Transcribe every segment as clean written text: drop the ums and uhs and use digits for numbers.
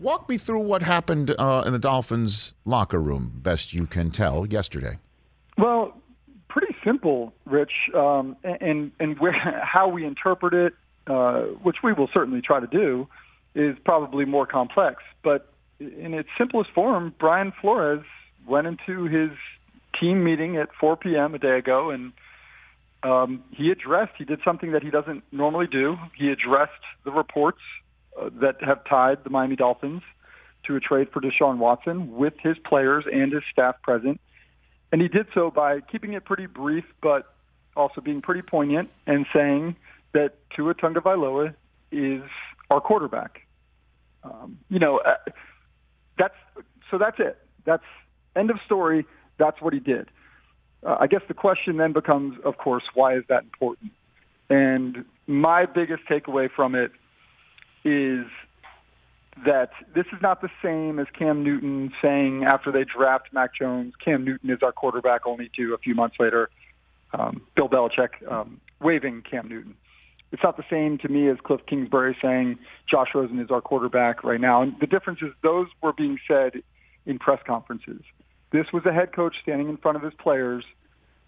Walk me through what happened in the Dolphins locker room, best you can tell, yesterday. Well, pretty simple, Rich, and how we interpret it, which we will certainly try to do, is probably more complex. But in its simplest form, Brian Flores went into his team meeting at 4 p.m. a day ago, and he did something that he doesn't normally do. He addressed the reports that have tied the Miami Dolphins to a trade for Deshaun Watson with his players and his staff present. And he did so by keeping it pretty brief, but also being pretty poignant and saying that Tua Tagovailoa is our quarterback. That's it. That's end of story. That's what he did. I guess the question then becomes, of course, why is that important? And my biggest takeaway from it is that this is not the same as Cam Newton saying after they draft Mac Jones, Cam Newton is our quarterback, only to a few months later, Bill Belichick waiving Cam Newton. It's not the same to me as Cliff Kingsbury saying Josh Rosen is our quarterback right now. And the difference is those were being said in press conferences. This was a head coach standing in front of his players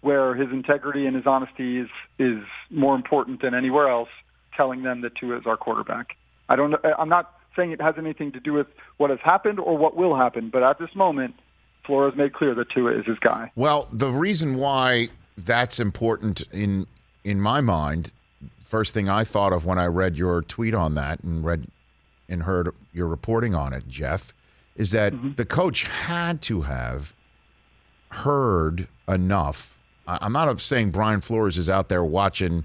where his integrity and his honesty is more important than anywhere else, telling them that Tua is our quarterback. I'm not saying it has anything to do with what has happened or what will happen, but at this moment, Flores made clear that Tua is his guy. Well, the reason why that's important in my mind, first thing I thought of when I read your tweet on that and heard your reporting on it, Jeff, is that the coach had to have heard enough. I'm not saying Brian Flores is out there watching,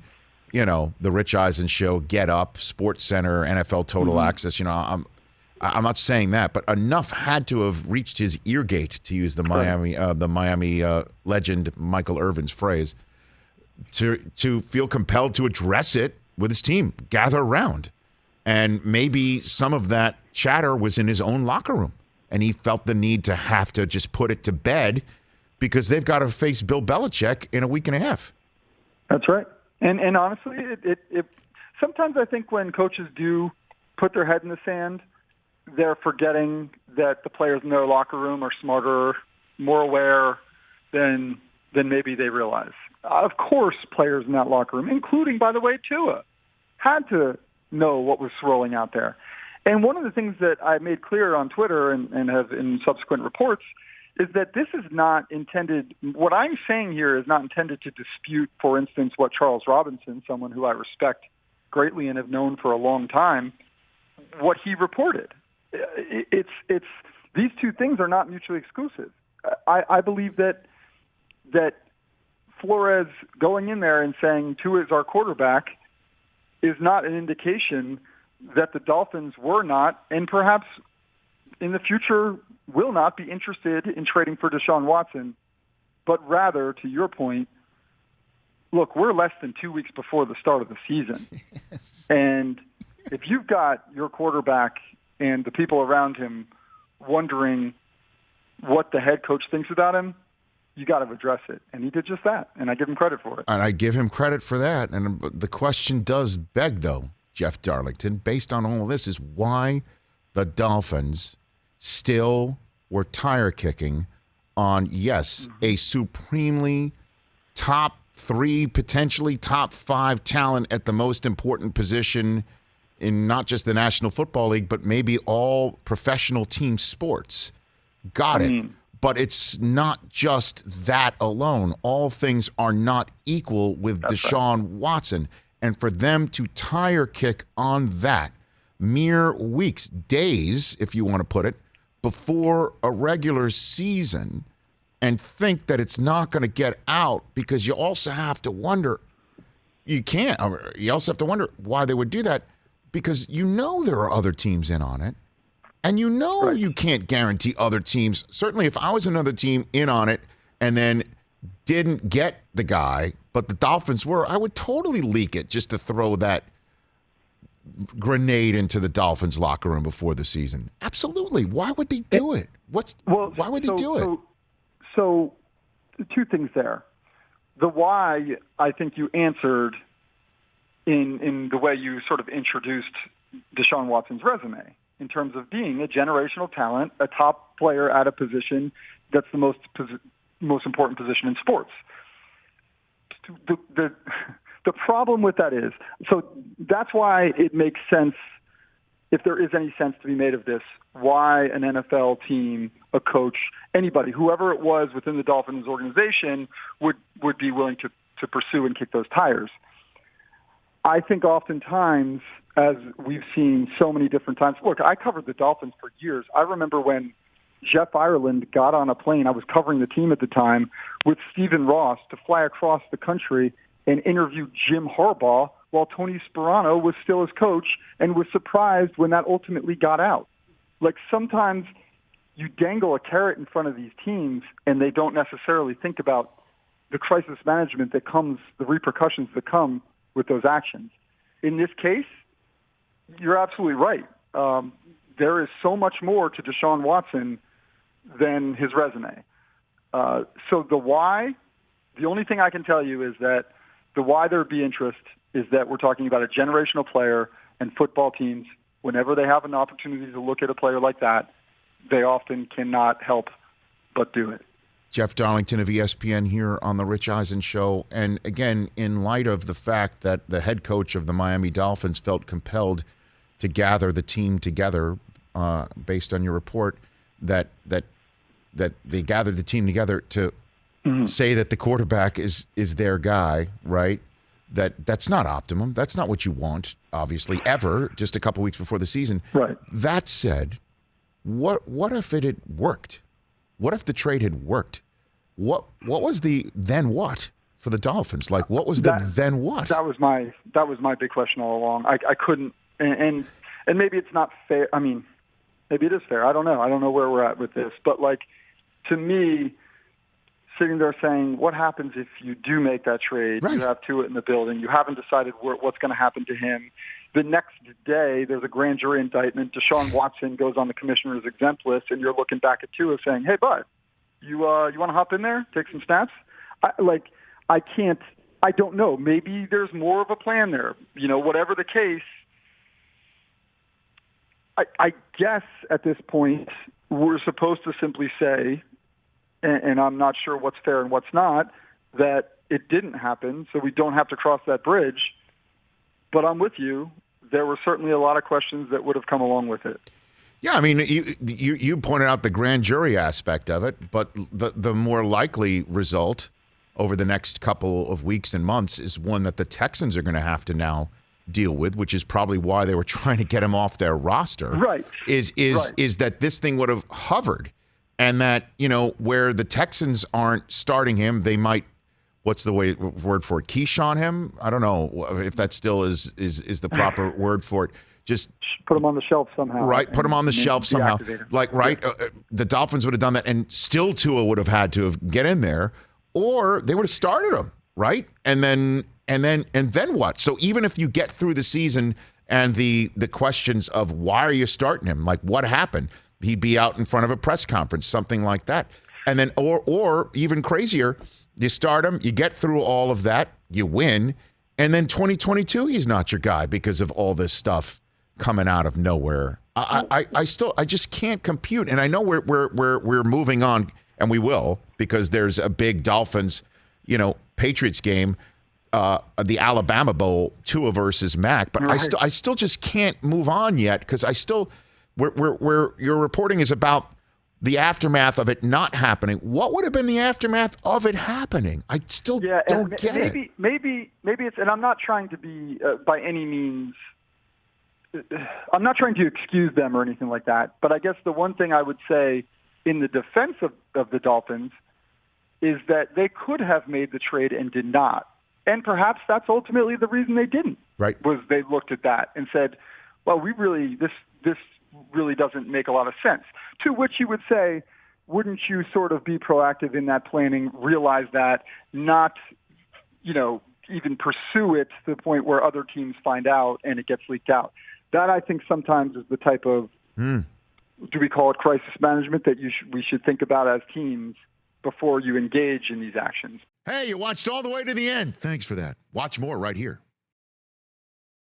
the Rich Eisen Show, Get Up, Sports Center, NFL Total Access. I'm not saying that, but enough had to have reached his ear gate, to use the Miami legend Michael Irvin's phrase, to feel compelled to address it with his team, gather around. And maybe some of that chatter was in his own locker room, and he felt the need to have to just put it to bed because they've got to face Bill Belichick in a week and a half. That's right. And honestly, it sometimes I think when coaches do put their head in the sand, they're forgetting that the players in their locker room are smarter, more aware than maybe they realize. Of course, players in that locker room, including, by the way, Tua, had to know what was swirling out there. And one of the things that I made clear on Twitter and have in subsequent reports is that this is not intended, what I'm saying here is not intended to dispute, for instance, what Charles Robinson, someone who I respect greatly and have known for a long time, what he reported. It's these two things are not mutually exclusive. I believe that Flores going in there and saying Tua is our quarterback is not an indication that the Dolphins were not, and perhaps in the future will not be interested in trading for Deshaun Watson, but rather, to your point, look, we're less than 2 weeks before the start of the season. Yes. And if you've got your quarterback and the people around him wondering what the head coach thinks about him, you got to address it. And he did just that, and I give him credit for it. And I give him credit for that. And the question does beg, though, Jeff Darlington, based on all of this, is why the Dolphins still were tire kicking on, yes, a supremely top 3, potentially top 5 talent at the most important position in not just the National Football League, but maybe all professional team sports. Got it. But it's not just that alone. All things are not equal with Deshaun Watson. And for them to tire kick on that mere weeks, days, if you want to put it, before a regular season and think that it's not going to get out, because you also have to wonder, you also have to wonder why they would do that, because there are other teams in on it. And you can't guarantee other teams. Certainly if I was another team in on it and then didn't get the guy, but the Dolphins were, I would totally leak it just to throw that grenade into the Dolphins locker room before the season. Absolutely. Why would they do it? Why would they do it? So two things there. The why, I think you answered in the way you sort of introduced Deshaun Watson's resume. in terms of being a generational talent, a top player at a position that's the most important position in sports. The problem with that is, so that's why it makes sense, if there is any sense to be made of this, why an NFL team, a coach, anybody, whoever it was within the Dolphins organization would be willing to pursue and kick those tires. I think oftentimes, as we've seen so many different times, look, I covered the Dolphins for years. I remember when Jeff Ireland got on a plane, I was covering the team at the time, with Stephen Ross to fly across the country and interview Jim Harbaugh while Tony Sperano was still his coach, and was surprised when that ultimately got out. Like, sometimes you dangle a carrot in front of these teams and they don't necessarily think about the crisis management that comes, the repercussions that come with those actions. In this case, you're absolutely right. There is so much more to Deshaun Watson than his resume. So the why, the only thing I can tell you is that the why there would be interest is that we're talking about a generational player, and football teams, whenever they have an opportunity to look at a player like that, they often cannot help but do it. Jeff Darlington of ESPN here on the Rich Eisen Show. And again, in light of the fact that the head coach of the Miami Dolphins felt compelled to gather the team together, based on your report, that they gathered the team together to say that the quarterback is their guy, right? That's not optimum. That's not what you want, obviously, ever, just a couple weeks before the season. Right. That said, what if it had worked? What if the trade had worked? What was the then what for the Dolphins? Like, what was the then what? That was my big question all along. I couldn't, and maybe it's not fair. I mean, maybe it is fair. I don't know. I don't know where we're at with this. But, like, to me, sitting there saying, what happens if you do make that trade? Right. You have Tua in the building. You haven't decided what's going to happen to him. The next day, there's a grand jury indictment. Deshaun Watson goes on the commissioner's exempt list, and you're looking back at Tua saying, hey, bud, you want to hop in there, take some snaps? I don't know. Maybe there's more of a plan there. You know, whatever the case, I guess at this point, we're supposed to simply say, and I'm not sure what's fair and what's not, that it didn't happen, so we don't have to cross that bridge. But I'm with you. There were certainly a lot of questions that would have come along with it. Yeah, I mean, you pointed out the grand jury aspect of it, but the more likely result over the next couple of weeks and months is one that the Texans are going to have to now deal with, which is probably why they were trying to get him off their roster. Right. Is that this thing would have hovered, and that, you know, where the Texans aren't starting him, they might, what's the word for it, Keyshawn him? I don't know if that still is the proper word for it. Just put him on the shelf somehow. Right, put him on the shelf somehow. Like, right, the Dolphins would have done that, and still Tua would have had to get in there, or they would have started him, right? And then what? So even if you get through the season and the questions of why are you starting him, like what happened, he'd be out in front of a press conference, something like that, and then or even crazier, you start him, you get through all of that, you win, and then 2022 he's not your guy because of all this stuff coming out of nowhere. I just can't compute, and I know we're moving on, and we will, because there's a big Dolphins, Patriots game, the Alabama Bowl, Tua versus Mac, but right. I still just can't move on yet, because where your reporting is about the aftermath of it not happening. What would have been the aftermath of it happening? I still don't get it. Maybe it's, and I'm not trying to be by any means, I'm not trying to excuse them or anything like that, but I guess the one thing I would say in the defense of the Dolphins is that they could have made the trade and did not. And perhaps that's ultimately the reason they didn't. Right. Was they looked at that and said, well, this really doesn't make a lot of sense. To which you would say, wouldn't you sort of be proactive in that planning, realize that, not, even pursue it to the point where other teams find out and it gets leaked out? That, I think, sometimes is the type of, do we call it crisis management, that we should think about as teams before you engage in these actions. Hey, you watched all the way to the end. Thanks for that. Watch more right here.